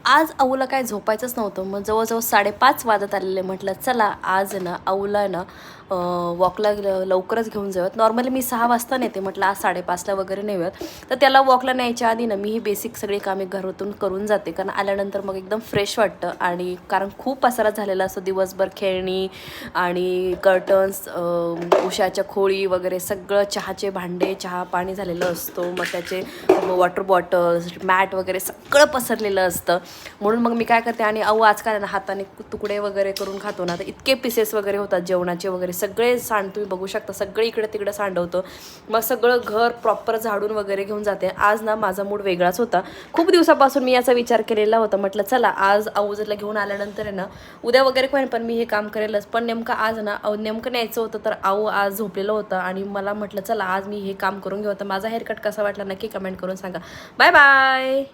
आज आऊला काय झोपायचंच नव्हतं. मग जवळजवळ 5:30 वाजत आलेले. म्हटलं चला आज ना आऊला ना वॉकला लवकरच घेऊन जाऊयात. नॉर्मली मी 6 वाजता नेते, म्हटलं आज 5:30ला वगैरे नेऊयात. तर त्याला वॉकला न्यायच्या आधी ना मी ही बेसिक सगळी कामे घरातून करून जाते, कारण आल्यानंतर मग एकदम फ्रेश वाटतं. आणि कारण खूप पसारा झालेला असतो दिवसभर, खेळणी आणि कर्टन्स, उशाच्या खोळी वगैरे सगळं, चहाचे भांडे, चहा पाणी झालेलं असतो, मग त्याचे वॉटर बॉटल्स, मॅट वगैरे सगळं पसरलेलं असतं. म्हणून मग मी काय करते, आणि आऊ आजकाल ना हाताने तुकडे वगैरे करून खातो ना, तर इतके पीसेस वगैरे होतात जेवणाचे वगैरे, सगळे तुम्ही बघू शकता, सगळे इकडे तिकडे सांडवतो. मग सगळं घर प्रॉपर झाडून वगैरे घेऊन जाते. आज ना माझा मूड वेगळाच होता. खूप दिवसापासून मी याचा विचार केलेला होता. म्हटलं चला आज आऊजला घेऊन आल्यानंतर आहे ना, उद्या वगैरे पण मी हे काम करेलच. पण नेमकं आज ना नेमकं न्यायचं होतं, तर आऊ आज झोपलेलं होतं आणि मला म्हटलं चला आज मी हे काम करून घेऊ. तर माझा हेअरकट कसा वाटला नक्की कमेंट करून सांगा. Bye bye.